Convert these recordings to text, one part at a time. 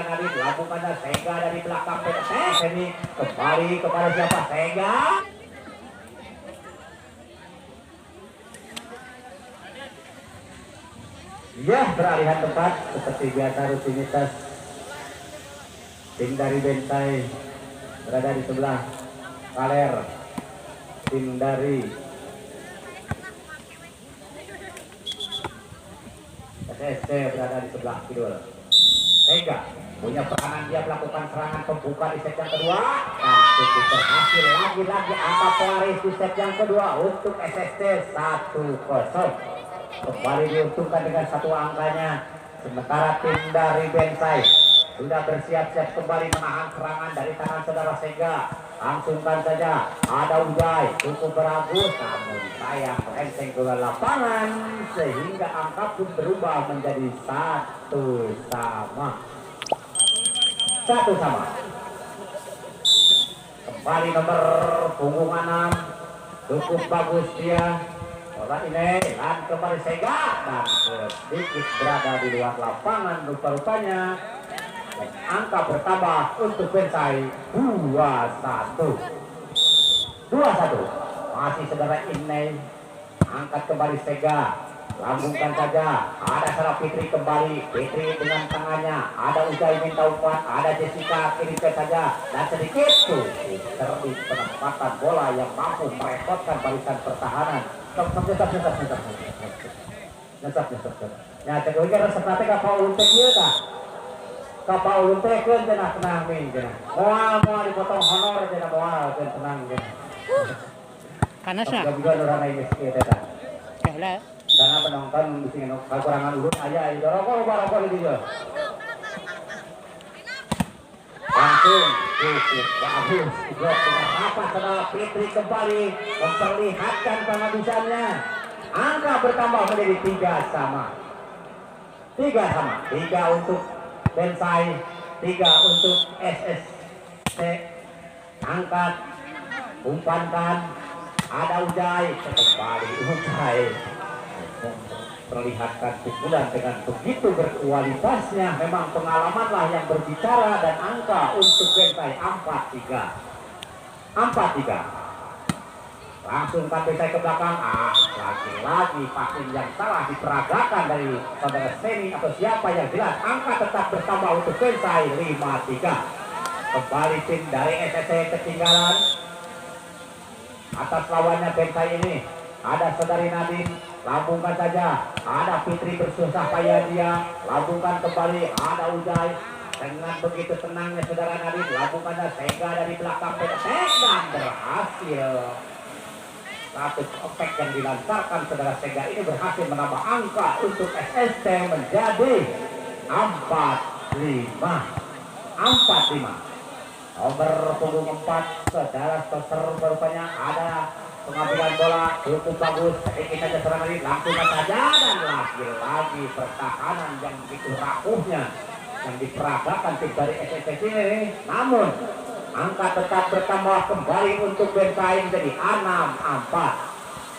Nadine lakukannya Sega dari belakang ini kembali kepada siapa? Sega. Ya, beralihan tempat seperti biasa rutinitas tim dari Bensai berada di sebelah Kaler, tim dari SSC berada di sebelah Kidul. Sega punya peranan, dia melakukan serangan pembuka di set yang kedua dan cukup berhasil lagi-lagi angka pelaris di set yang kedua untuk SSC 1-0. Kembali diuntungkan dengan satu angkanya, sementara tim dari Bensai sudah bersiap-siap kembali menahan serangan dari tangan saudara Sega. Langsungkan saja, ada Ujai cukup beragus, namun sayang melenceng ke lapangan sehingga angka pun berubah menjadi 1-1. Kembali nomor punggung 6 cukup bagus dia. Bola ini dan kembali Sega dan sedikit berada di luar lapangan rupa-rupanya. Angka bertambah untuk Bensai 2-1. Masih saudara ini angkat kembali Sega, lambungkan saja, ada Sarah Fitri kembali, Fitri dengan tangannya, ada Ujai minta umpan, ada Jessica kirim saja dan sedikit tuh terus penempatan bola yang mampu merepotkan barisan pertahanan. Nyesap. Ya, cek lagi resep nanti kapal untuk dia kah? Kapal ulun teh keun cenah tenang ming cenah. Moal dipotong honor cenah moal keun tenang cenah. Panas na. Juga orang lain geus teh tah. Kala. Karena penonton mesti ngono kakurangan ulun aya di rokok di dieu. Langsung cukup bagus. Blok dengan apa saudara Fitri kembali memperlihatkan penghabisannya. Angka bertambah menjadi 3 untuk Bensai, 3 untuk SSC. Angkat, umpankan, ada Ujai, kembali Ujai perlihatkan pukulan dengan begitu berkualitasnya. Memang pengalamanlah yang berbicara dan angka untuk Bensai 4-3. Langsung Bensai ke belakang, lagi-lagi passing yang salah diperagakan dari saudara Seni atau siapa yang jelas. Angka tetap bertambah untuk Bensai 5-3. Kembali tim dari SSC ketinggalan atas lawannya Bensai ini. Ada saudari Nadine, lambungkan saja, ada Fitri bersusah payah dia, lambungkan kembali, ada Ujai. Dengan begitu tenangnya saudara Nadine, lambungkannya Sega dari belakang dan berhasil. Satu efek yang dilancarkan saudara Sega ini berhasil menambah angka untuk SSC menjadi 4-5. Nomor punggung 4 saudara Stoser berupanya ada pengambilan bola cukup bagus, sedikit saja serangan ini langsungkan saja dan lagi-lagi pertahanan yang begitu rapuhnya yang diperagakan tim dari SSC ini. Namun angka tetap bertambah kembali untuk Bensai menjadi 6-4.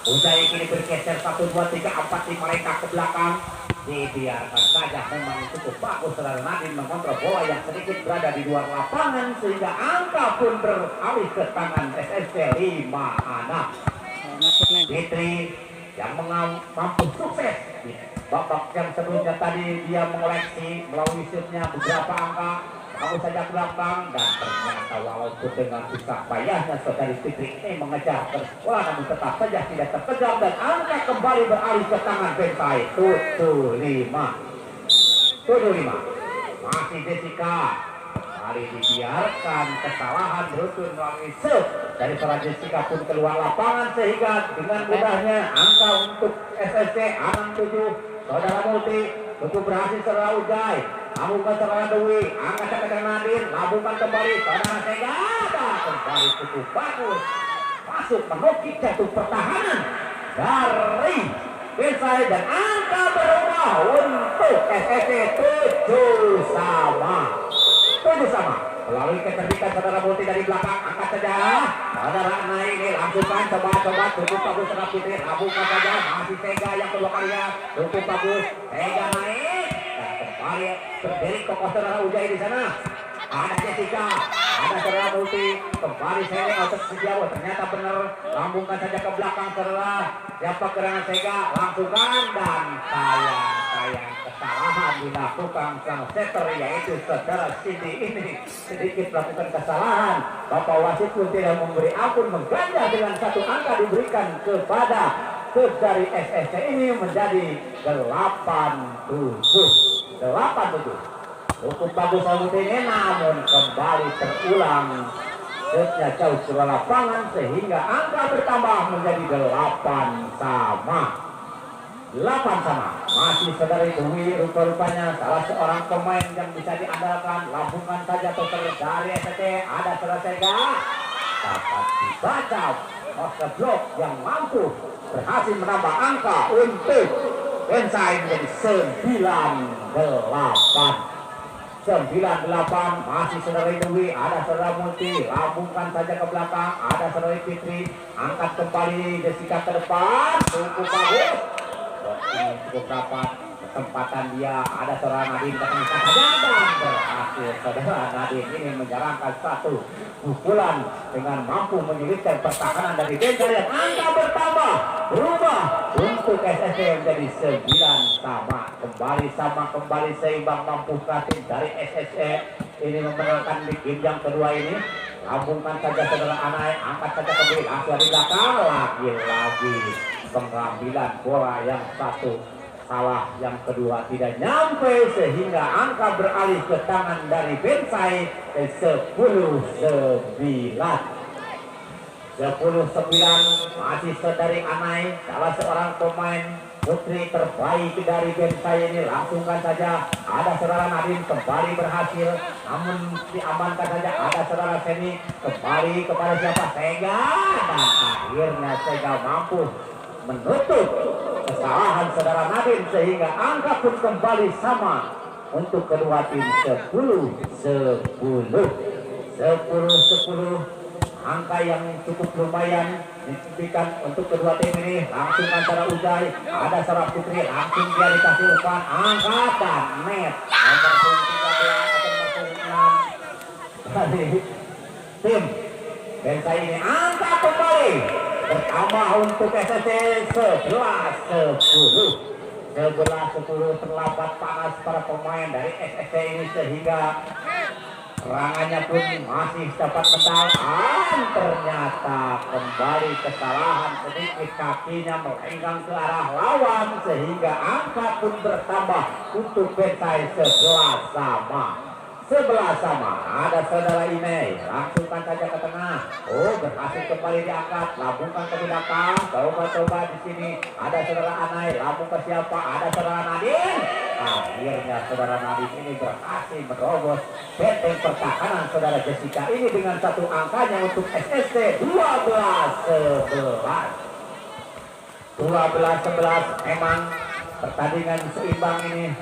Ujai kini bergeser 1-2-3-4 mereka ke belakang. Dibiarkan saja, memang cukup bagus saudara Nadine mengontrol bola yang sedikit berada di luar lapangan sehingga angka pun beralih ke tangan SSC 5-6. Fitri yang mampu sukses di babak yang sebelumnya tadi dia mengoleksi melalui shootnya beberapa angka. Baru saja ke belakang dan ternyata walaupun dengan susah payahnya saudari Fitri ini mengejar bola namun tetap saja tidak terkejar dan angka kembali beralih ke tangan Bensai 7-5. Masih Jessica kali dibiarkan kesalahan beruntun melalui shoot dari seorang Jessica pun keluar lapangan sehingga dengan mudahnya angka untuk SSC 6-7. Saudara Multi cukup berhasil saudara Ujai. Lambungkan saudara Dewi, angkat saudara Nadine, lambungkan kembali saudara Sega, kembali cukup bagus, masuk menukik jatuh pertahanan dari Bensai dan angka berubah untuk SSC 7-sama. Melalui kecerdikan saudara Multi dari belakang, angkat saja, saudara naik ini langsungkan coba cukup bagus saudara Fitri, lambungkan saja, masih Sega yang kedua kalinya, cukup bagus, Sega naik. kembali berdiri kokoh saudara Ujai di sana. Ada Jessica, ada saudara Multi, kembali Sega untuk Setiawo, ternyata benar, lambungkan saja ke belakang saudara. Siapa gerangan Sega, langsungkan dan sayang kesalahan dilakukan sang setter yaitu saudara Cindy ini sedikit melakukan kesalahan. Bapak wasit pun tidak memberi ampun, mengganjal dengan satu angka diberikan kepada dari SSC ini menjadi 8-7. Cukup bagus ini namun kembali terulang setnya jauh ke lapangan sehingga angka bertambah menjadi 8 sama. Masih saudara Dwi rupa-rupanya salah seorang pemain yang bisa diandalkan. Lambungkan saja total dari SSC. Ada saudara Sega dapat dibaca Oscar Blok yang mampu berhasil menambah angka untuk Bensai menjadi 98. Masih saudara Dewi, ada saudara Multi, lambungkan saja ke belakang, ada saudara Fitri, angkat kembali Jessica ke depan, cukup bagus. Ini cukup rapat kesempatan dia, ada saudara Nadine ketemu saja dan berhasil saudara Nadine ini menjarangkan satu pukulan dengan mampu menyulitkan pertahanan dari Bensai dan angka bertambah berubah untuk SSC menjadi 9 sama. Kembali seimbang mampu tim dari SSC ini memenangkan di game yang kedua ini. Lambungkan saja saudara Anai, angkat saja kembali langsung di belakang, lagi pengambilan bola yang satu salah, yang kedua tidak nyampe sehingga angka beralih ke tangan dari Bensai 10-9 masih saudari Anai, salah seorang pemain putri terbaik dari Bensai ini. Langsungkan saja, ada saudara Nadine kembali berhasil namun diamankan saja, ada saudara Seni kembali kepada siapa, Sega, dan akhirnya Sega mampu menutup kesalahan saudara Nadine sehingga angka pun kembali sama untuk kedua tim 10-10. Angka yang cukup lumayan diberikan untuk kedua tim ini. Langsung antara Ujai, ada Sarah Putri, langsung dia dikasih umpan, angkat dan net nomor 13 atau nomor 6 dari tim Bensai ini. Angka kembali bertambah untuk SSC 11-10. Terlambat panas para pemain dari SSC ini sehingga serangannya pun masih dapat mental, ternyata kembali kesalahan sedikit, kakinya melenggang ke arah lawan sehingga angka pun bertambah untuk Bensai 11 sama. Ada saudara Ine, langsungkan saja ke tengah. Berhasil kembali diangkat, lambungkan ke belakang. Coba di sini. Ada saudara Anai, lambung ke siapa? Ada saudara Nadine. Akhirnya saudara Nadine ini berhasil menerobos benteng pertahanan saudara Jessica ini dengan satu angkanya untuk SSC 12-11. Memang pertandingan seimbang ini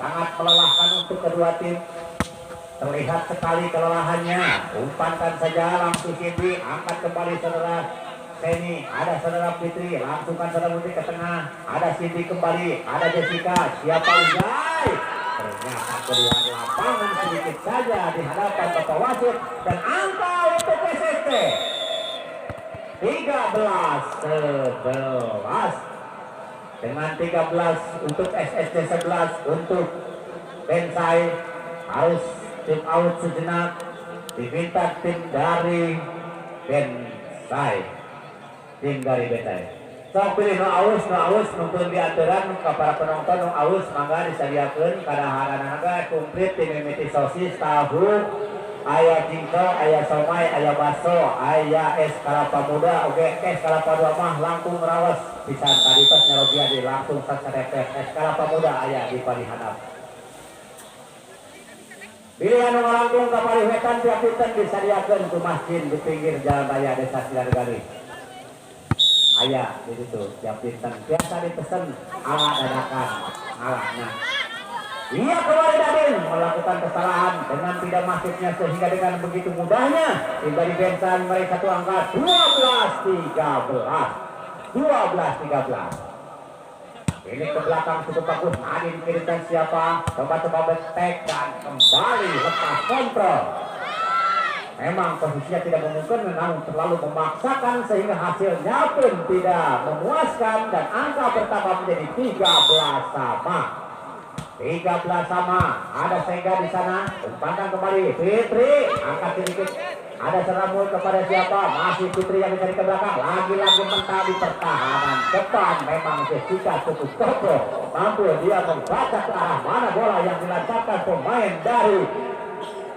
sangat melelahkan untuk kedua tim. Terlihat sekali kelelahannya. Umpankan saja langsung Cindy, angkat kembali saudara Seni, ada saudara Fitri, langsungkan saudara Putri ke tengah, ada Cindy kembali, ada Jessica, siapa Ujai? Ternyata kedua lapangan sedikit saja di hadapan Bapak wasit dan angka untuk SSC 13-11 dengan 13 untuk SSC 11 untuk Bensai harus tim out sejenak, diminta tim dari Bensai. Sok pilih no aus nonton di aturan ke para penonton no aus mangga disediakan kadaharan naga komplit tim mimiti sosis tahu, aya jingko, aya somai, aya baso, aya es kelapa muda, oke es kelapa dua mah langkung rawas pisan tadi pas nyarogia di langsung saserepet es kelapa muda aya di palihanap. Pilihan nomor langkung ke Paliwetan tiap pinten disediakan ke masjid di pinggir jalan raya Desa Sidargali. Ayah di situ tiap pinten biasa dipesan ala dadakan alahnya. Ia kembali Nadine melakukan kesalahan dengan tidak masuknya sehingga dengan begitu mudahnya hingga di Bensai meraih satu angka 12-13. Ini ke belakang cukup bagus. Nadine kirimkan siapa? Coba-coba betek dan kembali lepas kontrol. Memang posisinya tidak memungkinkan, namun terlalu memaksakan sehingga hasilnya pun tidak memuaskan dan angka pertama menjadi 13 sama. 13 sama. Ada Sega di sana. Umpankan kembali. Fitri angkat sedikit. Ada seramul kepada siapa? Masih Fitri yang mencari ke belakang. Lagi-lagi mentah di pertahanan depan. Memang Jessica cukup kokoh. Mampu dia membaca ke arah mana bola yang dilancarkan pemain dari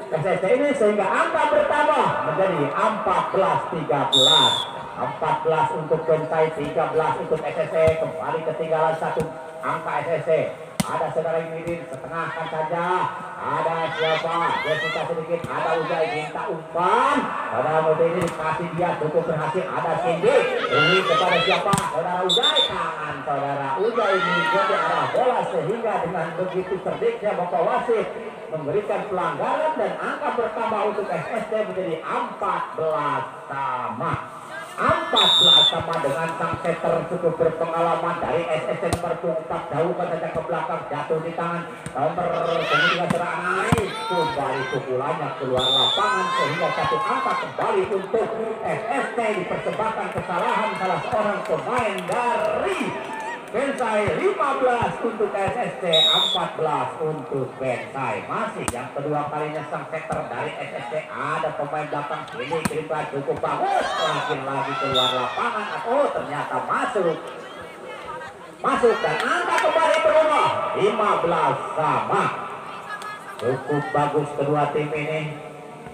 SSC ini sehingga angka pertama menjadi 14-13. 14 untuk Bensai, 13 untuk SSC. Kembali ketinggalan satu angka SSC. Ada saudara Imidin, setengahkan saja. Ada siapa? Jessica sedikit. Ada Ujai minta umpan. Saudara Muti ini dikasih dia cukup berhasil. Ada Cindy. Ini kepada siapa? Saudara Ujai. Tangan saudara Ujai ini jadi arah bola sehingga dengan begitu cerdiknya Bapak wasit memberikan pelanggaran dan angka pertama untuk SSC menjadi 14 sama. 14 sama dengan sang setter cukup berpengalaman dari SSC nomor 4 jauhkan saja ke belakang, jatuh di tangan nomor kemudian serangan naik kembali pukulannya keluar lapangan sehingga satu angka kembali untuk SSC. Dipersembahkan kesalahan salah seorang pemain dari Bensai. 15 untuk SSC, 14 untuk Bensai. Masih yang kedua kalinya sang setter dari SSC. Ada pemain belakang sini kirimkan cukup bagus, lagi keluar lapangan. Oh ternyata masuk dan angka kembali berubah 15 sama. Cukup bagus kedua tim ini.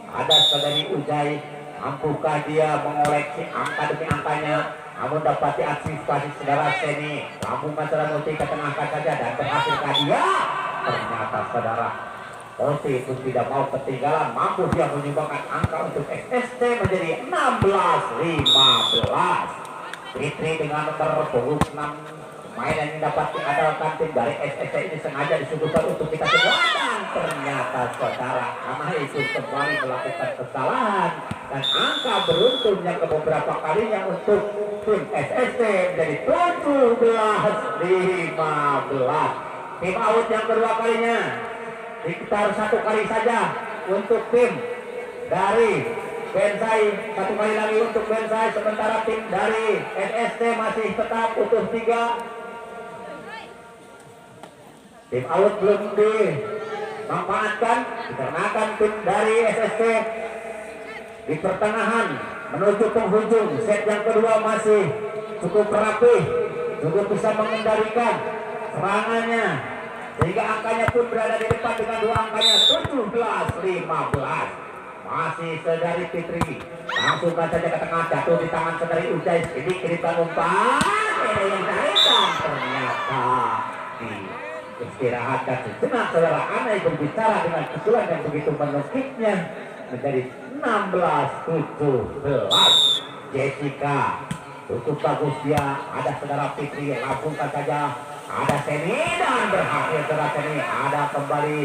Ada saudari Ujai, mampukah dia mengoleksi angka demi angkanya? Namun dapat diantisipasi saudara Seni. Lambungkan saudara Multi ke tengah saja dan berhasilkah dia? Ternyata saudara Multi pun tidak mau ketinggalan. Mampu dia menyumbangkan angka untuk SSC menjadi 16-15. Fitri dengan nomor punggung 6 pemain yang dapat diandalkan tim dari SSC ini sengaja disuguhkan untuk kita semua. Dan ternyata saudara Amai itu kembali melakukan kesalahan. Dan angka beruntun yang ke beberapa kalinya untuk tim SSC menjadi 17-15. Tim out yang kedua kalinya diputar satu kali saja untuk tim dari Bensai, satu kali lagi untuk Bensai, sementara tim dari SSC masih tetap utuh 3. Tim out belum dimanfaatkan dikarenakan tim dari SSC di pertengahan menuju penghujung. Set yang kedua masih cukup rapi, cukup bisa mengendalikan serangannya sehingga angkanya pun berada di depan dengan dua angkanya 17-15. Masih saudari Fitri langsungkan saja ke tengah, jatuh di tangan saudari Ujai. Ini kirimkan umpan, ada yang carikan ternyata di istirahatkan sejenak. Saudara Anai berbicara dengan kesulitan yang begitu menukiknya menjadi 16-17. Jessica cukup bagus dia. Ada saudara Fitri, langsungkan saja. Ada Seni dan berhasil saudara Seni. Ada kembali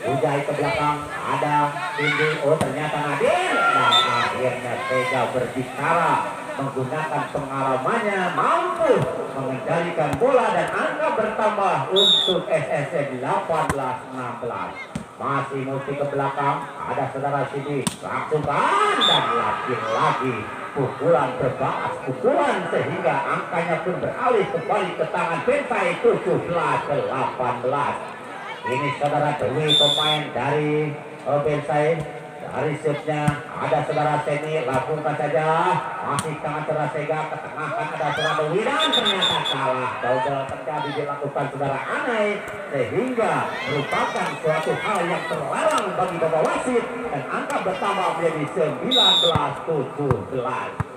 Ujai ke belakang. Ada Cindy. Oh ternyata Nadine. Dan akhirnya Tega berbicara menggunakan pengalamannya, mampu mengendalikan bola dan angka bertambah untuk SSC 18-16. Masih Multi ke belakang. Ada saudara Cindy, langsungkan dan lagi-lagi pukulan berbalas pukulan sehingga angkanya pun beralih kembali ke tangan Bensai 17-18. Ini saudara Dewi pemain dari Bensai. Dari setnya ada saudara Seni, lakukan saja. Masih tangan saudara Sega, ketengahkan ada saudara Dewi dan ternyata salah. Double terjadi dilakukan saudara Anai sehingga merupakan suatu hal yang terlarang bagi bapak wasit dan angka bertambah menjadi 19-17.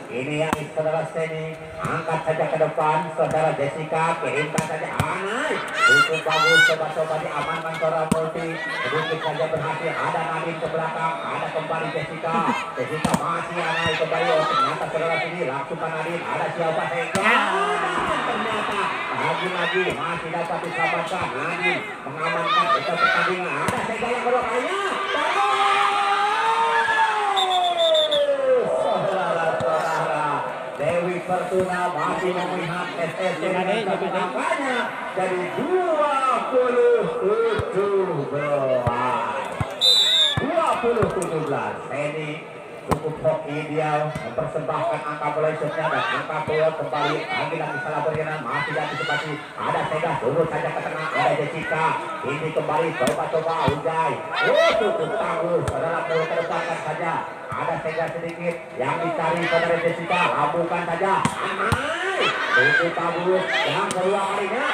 Ini yang saudara Seni angkat saja ke depan. Saudara Jessica kirimkan saja Anai. Cukup bagus, coba-coba diamankan saudara Multi. Sedikit saja berhasil. Ada Nadine ke belakang. Ada kembali Jessica. Jessica masih Anai kembali. Oh, ternyata saudara Seni langsungkan Nadine. Ada siapa Sega? Ternyata lagi-lagi masih dapat diselamatkan. Nadine mengamankan itu pertandingan. Ada Sega yang kedua kalinya. Dewi Fortuna masih memihak SSC dengan satu angkanya jadi 27-17. Ini cukup hoki dia mempersembahkan angka bola shotnya dan angka bola kembali lagi salah bergenan masih diantisipasi ada Sega turun saja ke tengah ada Jessica ini kembali coba Ujai cukup tangguh saudara bola kedepankan saja ada Sega sedikit yang dicari saudara Jessica labuhkan saja Anai cukup bagus yang kedua kalinya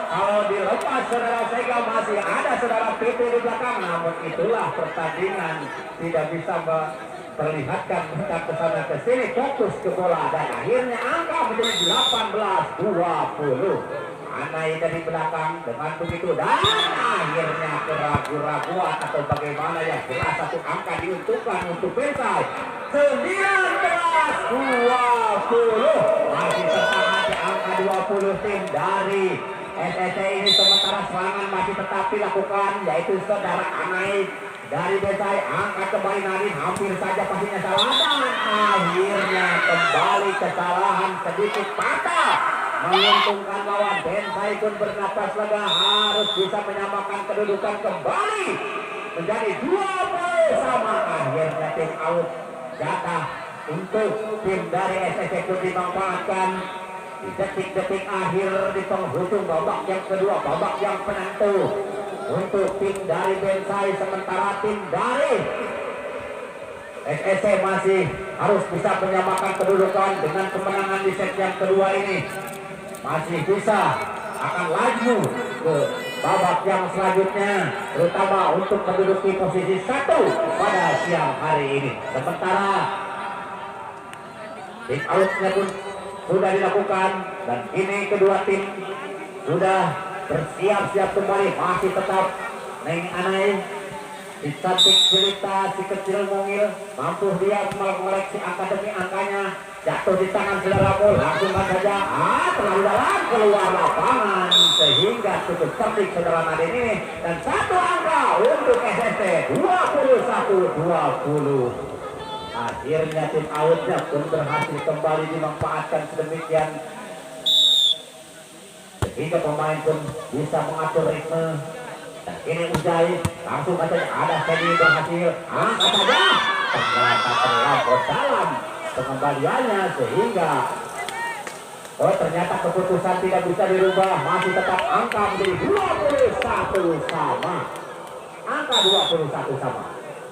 kalau dilepas saudara Sega masih ada saudara PP di belakang, namun itulah pertandingan tidak bisa memperlihatkan kita ke sana ke sini fokus ke bola dan akhirnya angka menjadi 18-20. Anai dari belakang dengan begitu dan akhirnya keraguan atau bagaimana yang jelas satu angka diuntukkan untuk Bensai 19-20 masih tertahan di angka 20 tim dari SSC ini sementara serangan masih tetap dilakukan yaitu saudara Anai dari Bensai angkat kembali Nadine hampir saja pastinya salah dan akhirnya kembali kesalahan sedikit patah menguntungkan lawan. Bensai pun bernapas lega harus bisa menyamakan kedudukan kembali menjadi 20 sama akhirnya tim out jatah untuk tim dari SSC pun dimanfaatkan di detik-detik akhir di penghujung babak yang kedua, babak yang penentu untuk tim dari Bensai sementara tim dari SSC masih harus bisa menyamakan kedudukan dengan kemenangan di set yang kedua ini masih bisa akan laju ke babak yang selanjutnya terutama untuk menduduki posisi 1 pada siang hari ini sementara tim outnya pun sudah dilakukan dan ini kedua tim sudah bersiap-siap kembali masih tetap Neng Anai si cantik cerita si kecil mungil mampu dia mengoleksi angka demi angkanya jatuh di tangan saudaramu langsung saja terlalu dalam keluar lapangan sehingga cukup cerdik saudara Nadine ini dan satu angka untuk SSC 21-20. Akhirnya tim outnya pun berhasil kembali dimanfaatkan sedemikian sehingga pemain pun bisa mengatur ritme dan ini Ujai langsung saja ada Sedi berhasil angkat saja ternyata terlampau dalam pengembaliannya sehingga ternyata keputusan tidak bisa dirubah masih tetap angka menjadi 21 sama angka 21 sama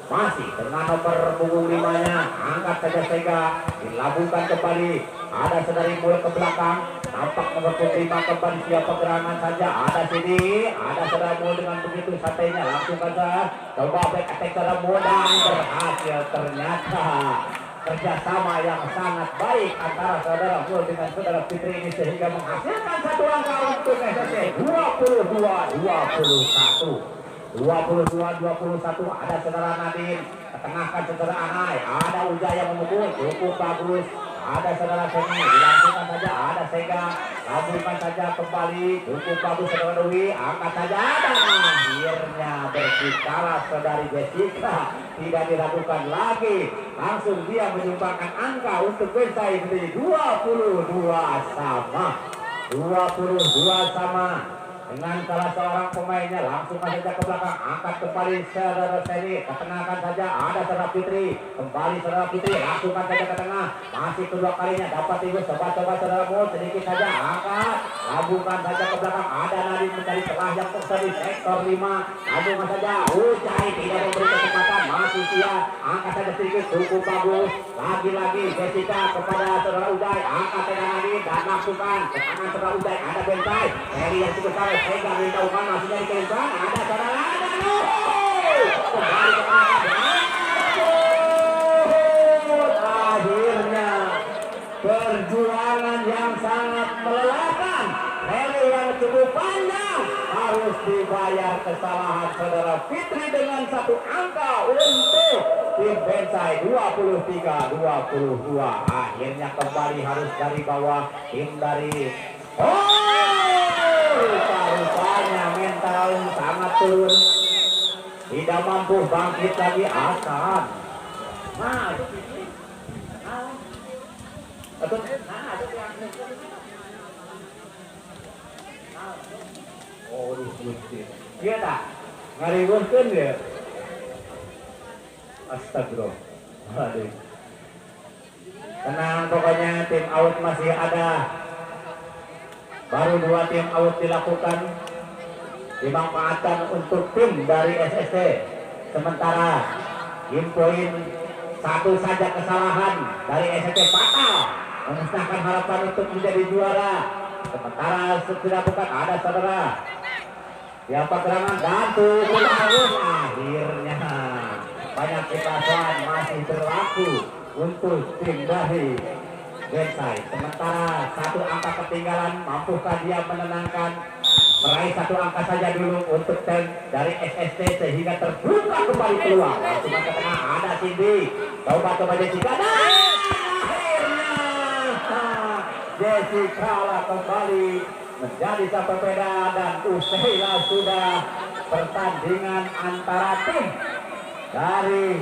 masih dengan nomor punggung 5-nya angkat saja Sega dilabungkan kembali ada saudari mulai ke belakang tampak nomor punggung 5 kembali siap pergerakan saja ada sini ada saudara mulai dengan begitu santainya langsung saja coba back attack saudara mulai dan berhasil ternyata kerjasama yang sangat baik antara saudara Mul dengan saudara Fitri ini sehingga menghasilkan satu angka untuk SSC 22-21 ada saudara Nadine ketengahkan saudara Anai ada Ujaya memukul cukup bagus ada saudara Seni dilangsungkan saja ada Sega langsungkan saja kembali cukup bagus saudara Dewi angkat saja dan akhirnya berbicara saudari Jessica tidak diragukan lagi langsung dia menyumbangkan angka untuk Bensai menjadi 22 sama dengan salah seorang pemainnya langsung saja ke belakang angkat kembali saudara Seni ketengahkan saja ada saudara Fitri kembali saudara Fitri langsungkan saja ke tengah masih kedua kalinya dapat ibu coba saudara Mul sedikit saja angkat labungkan saja ke belakang ada Nadine mencari celah yang tersisa di sektor 5 labungkan saja Ujai tidak memberi kesempatan masih siap angkat saja sedikit cukup bagus lagi-lagi Jessica kepada saudara Ujai angkat saja Nadine dan langsungkan ke tangan saudara Ujai ada Bensai Heri yang cukup salah Sega minta umpan masih dari Bensai ada saudara kembali ke tengah akhirnya perjuangan yang sangat melelahkan rally yang cukup panjang harus dibayar kesalahan saudara Fitri dengan satu angka untuk tim Bensai 23-22 akhirnya kembali harus dari bawah tim dari rupanya mental sangat turun tidak mampu bangkit lagi akan Atau yang oh, Gusti. Iya tak? Ngariweuhkeun ya. Astagfirullah. Aduh. Tenang pokoknya tim out masih ada. Baru 2 tim out dilakukan. Dimanfaatkan untuk tim dari SSC. Sementara game poin 1 saja kesalahan dari SSC fatal memusnahkan harapan untuk menjadi juara. Sementara sudah bukan ada saudara. Siapa gerangan gantu Bagus akhirnya banyak kekalahan masih berlaku untuk tim dari Gensai. Sementara 1 angka ketinggalan, mampukah dia menenangkan meraih 1 angka saja dulu untuk tim dari SST sehingga terbuka kembali peluang. Langsung ke tengah ada Cindy, coba Jessica dan akhirnya Jessica kembali menjadi sang pembeda dan usailah sudah pertandingan antara tim dari